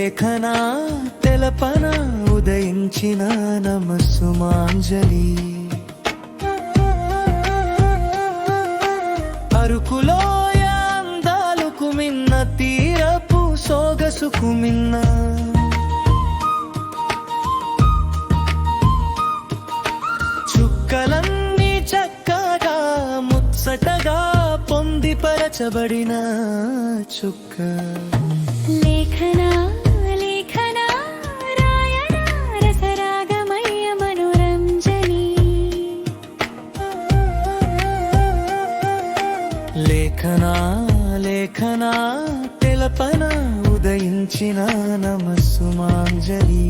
లేఖనా తెలపన ఉదయించిన నమస్సుమాంజలి అరుకులోయ అందాలకు మిన్న తీరపు సోగసుకు మిన్న చుక్కలన్నీ చక్కగా ముచ్చటగా పొందిపరచబడిన చుక్క లేఖనా లేఖనా రాయణ రసరాగమయ మనోరంజని లేఖనా లేఖనా తెలపన ఉదయించిన నమస్సుమాంజలి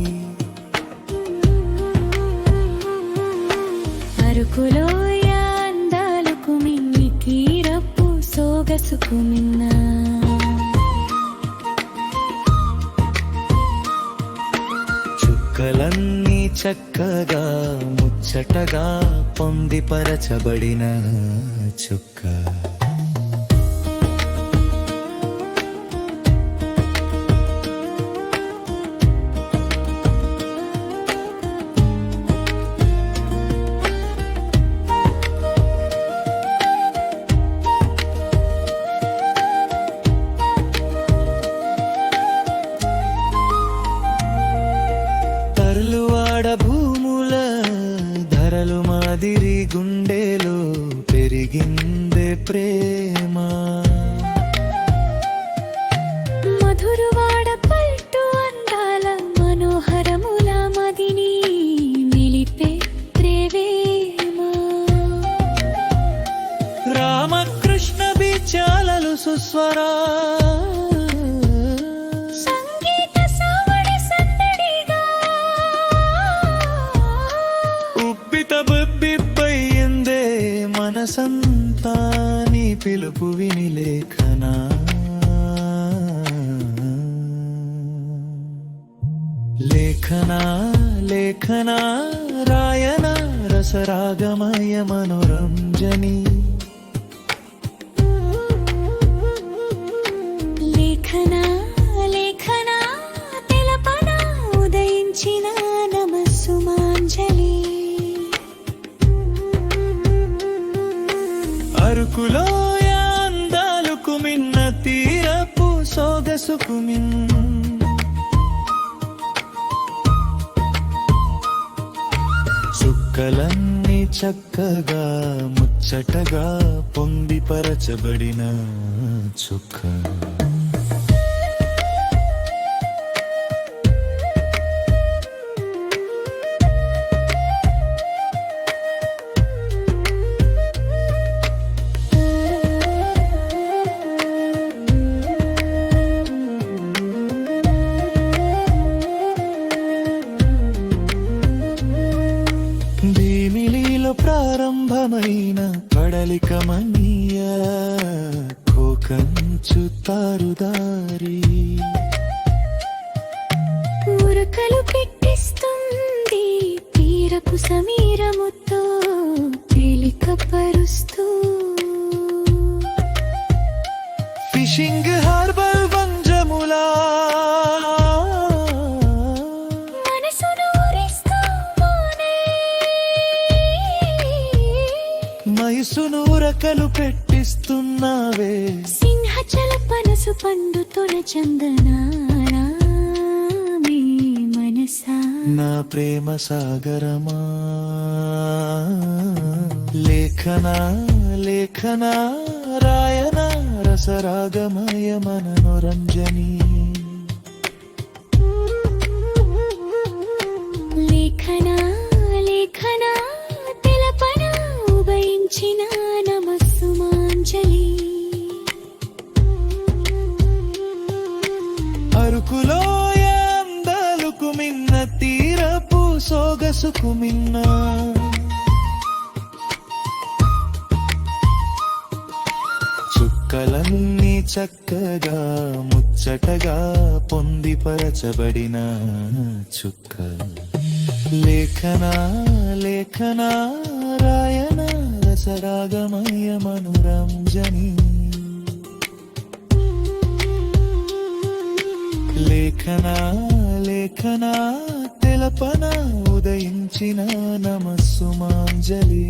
అరుకులోయ అందాలకు మిన్ని తీరపు సోగసుకు మిన్న చుక్కలన్నీ చక్కగా ముచ్చటగా పొందిపరచబడిన చుక్క తరులువాడ భూముల ధరలు మాదిరి గుండెలో పెరిగిందే ప్రేమ మధురవాడ పల్టు అందాల మనోహరముల మదిని నిలిపే ప్రేమ రామకృష్ణ బిచాలలు సుస్వరా సంగీత సావడి సందడిగా ఉబ్బిత బుబ్బిబ్బయిందే మనసంతా నీ పిలుపు విని లేఖనా లేఖనా లేఖనా రాయణ రసరాగమయ మనోరంజని లేఖనా లేఖనా తెలపన ఉదయించిన నమస్సుమాంజలి అరుకులోయ అందాలకు మిన్న తీరపు సోగసుకు మిన్న చుక్కలన్నీ చక్కగా ముచ్చటగా పొందిపరచబడిన చుక్క భీమిలిలో ప్రారంభమైన కడలికమనీయ కోకంచు తారుదారి ఉరకలు పెట్టిస్తుంది తీరపు సమీరముతో తేలికపరుస్తూ ఫిషింగ్ హార్బర్ వంజములా మనసును ఊరిస్తూ మోనే మయసును ఉరకలు పెట్టిస్తున్నావే సింహచల పనసు పండుతున్న చందనానా మీ మనసా నా ప్రేమ సాగరమా లేఖనా లేఖనా రాయణ రసరాగమయ మనోరంజని లేఖనా లేఖనా తెలపన ఉభయించిన నమస్సుమాంజలి అరుకులోయ అందాలకు మిన్న తీరపు సోగసుకు మిన్న చుక్కలన్నీ చక్కగా ముచ్చటగా పొందిపరచబడిన చుక్క లేఖనా లేఖనా రాయణ రసరాగమయ మనోరంజని లేఖనా లేఖనా తెలపన ఉదయించిన నమస్సుమాంజలి